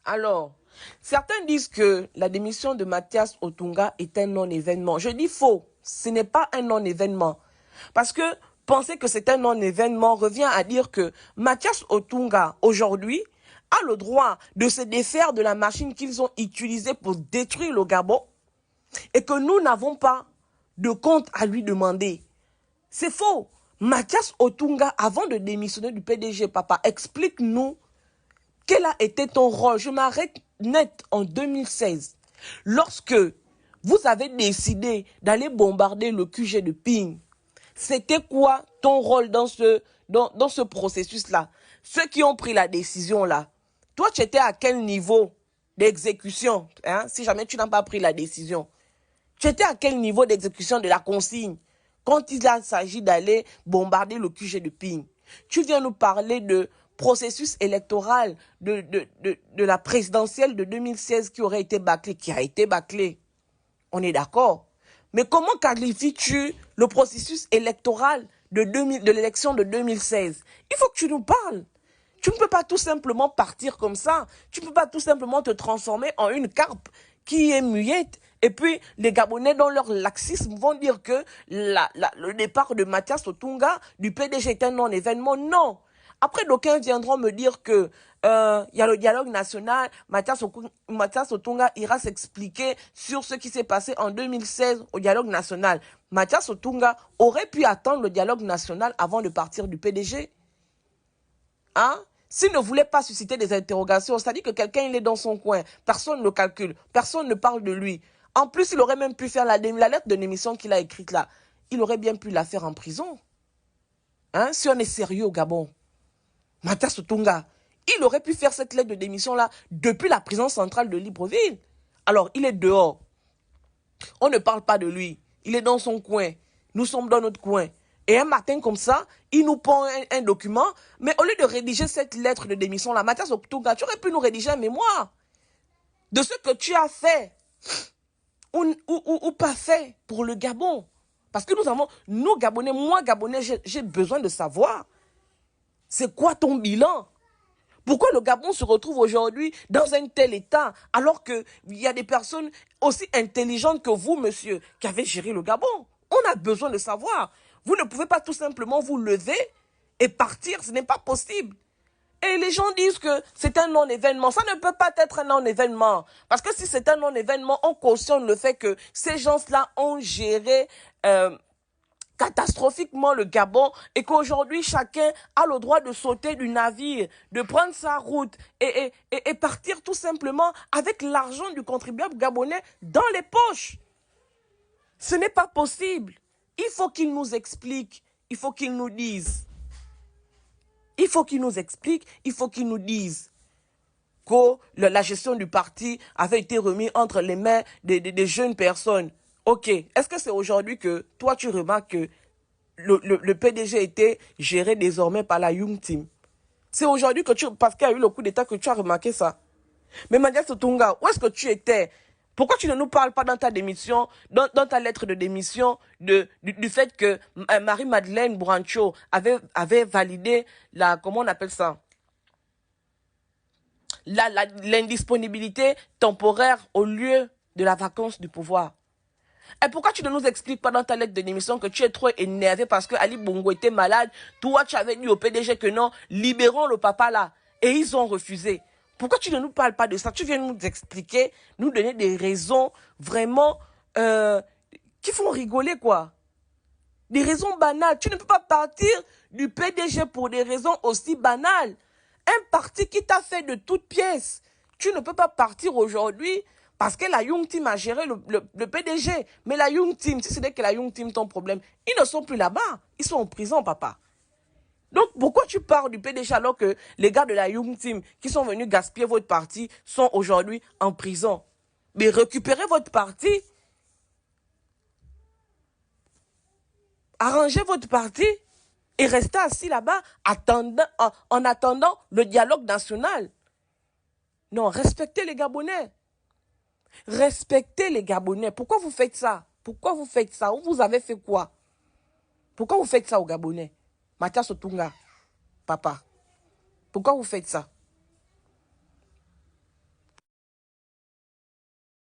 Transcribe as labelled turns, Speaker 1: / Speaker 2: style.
Speaker 1: Alors, certains disent que la démission de Mathias Otunga est un non-événement. Je dis faux, ce n'est pas un non-événement. Parce que penser que c'est un non-événement revient à dire que Mathias Otunga, aujourd'hui, a le droit de se défaire de la machine qu'ils ont utilisée pour détruire le Gabon et que nous n'avons pas de compte à lui demander. C'est faux. Mathias Otunga, avant de démissionner du PDG, papa, explique-nous quel a été ton rôle. Je m'arrête net en 2016. Lorsque vous avez décidé d'aller bombarder le QG de Ping, c'était quoi ton rôle dans ce processus-là? Ceux qui ont pris la décision-là, toi, tu étais à quel niveau d'exécution, hein, si jamais tu n'as pas pris la décision? Tu étais à quel niveau d'exécution de la consigne quand il s'agit d'aller bombarder le QG de Ping? Tu viens nous parler de processus électoral de la présidentielle de 2016 qui aurait été bâclé, qui a été bâclé. On est d'accord. Mais comment qualifies-tu le processus électoral de l'élection de 2016? Il faut que tu nous parles. Tu ne peux pas tout simplement partir comme ça. Tu ne peux pas tout simplement te transformer en une carpe qui est muette. Et puis, les Gabonais, dans leur laxisme, vont dire que le départ de Mathias Otunga du PDG est un non-événement. Non. Après, d'aucuns viendront me dire que y a le dialogue national, Mathias Otunga ira s'expliquer sur ce qui s'est passé en 2016 au dialogue national. Mathias Otunga aurait pu attendre le dialogue national avant de partir du PDG. Hein? S'il ne voulait pas susciter des interrogations, c'est-à-dire que quelqu'un il est dans son coin, personne ne le calcule, personne ne parle de lui. En plus, il aurait même pu faire la lettre de démission qu'il a écrite là. Il aurait bien pu la faire en prison. Hein? Si on est sérieux au Gabon. Mathias Otunga, il aurait pu faire cette lettre de démission-là depuis la prison centrale de Libreville. Alors, il est dehors. On ne parle pas de lui. Il est dans son coin. Nous sommes dans notre coin. Et un matin comme ça, il nous prend un document. Mais au lieu de rédiger cette lettre de démission-là, Mathias Otunga, tu aurais pu nous rédiger un mémoire de ce que tu as fait ou pas fait pour le Gabon. Parce que nous Gabonais, moi Gabonais, j'ai besoin de savoir. C'est quoi ton bilan? Pourquoi le Gabon se retrouve aujourd'hui dans un tel état alors qu'il y a des personnes aussi intelligentes que vous, monsieur, qui avez géré le Gabon? On a besoin de savoir. Vous ne pouvez pas tout simplement vous lever et partir. Ce n'est pas possible. Et les gens disent que c'est un non-événement. Ça ne peut pas être un non-événement. Parce que si c'est un non-événement, on cautionne le fait que ces gens-là ont géré catastrophiquement le Gabon et qu'aujourd'hui chacun a le droit de sauter du navire, de prendre sa route et partir tout simplement avec l'argent du contribuable gabonais dans les poches. Ce n'est pas possible. Il faut qu'il nous explique, il faut qu'il nous dise. Il faut qu'il nous explique, il faut qu'il nous dise que la gestion du parti avait été remise entre les mains des jeunes personnes. Ok, est-ce que c'est aujourd'hui que toi tu remarques que le PDG était géré désormais par la Young Team? C'est aujourd'hui que parce qu'il y a eu le coup d'État que tu as remarqué ça. Mais Mathias Otunga, où est-ce que tu étais? Pourquoi tu ne nous parles pas dans ta démission, dans ta lettre de démission, du fait que Marie-Madeleine Brancho avait validé comment on appelle ça? L'indisponibilité temporaire au lieu de la vacance du pouvoir. Et pourquoi tu ne nous expliques pas dans ta lettre de démission que tu es trop énervé parce que Ali Bongo était malade? Toi, tu avais dit au PDG que non, libérons le papa là. Et ils ont refusé. Pourquoi tu ne nous parles pas de ça? Tu viens nous expliquer, nous donner des raisons vraiment qui font rigoler, quoi. Des raisons banales. Tu ne peux pas partir du PDG pour des raisons aussi banales. Un parti qui t'a fait de toutes pièces. Tu ne peux pas partir aujourd'hui parce que la Young Team a géré le PDG. Mais la Young Team, si ce n'est que la Young Team ton problème, ils ne sont plus là-bas. Ils sont en prison, papa. Donc, pourquoi tu pars du PDG alors que les gars de la Young Team qui sont venus gaspiller votre parti sont aujourd'hui en prison? Mais récupérez votre parti. Arrangez votre parti et restez assis là-bas en attendant le dialogue national. Non, respectez les Gabonais. Respectez les Gabonais. Pourquoi vous faites ça? Pourquoi vous faites ça? Vous avez fait quoi? Pourquoi vous faites ça aux Gabonais? Mathias Otunga, papa, pourquoi vous faites ça?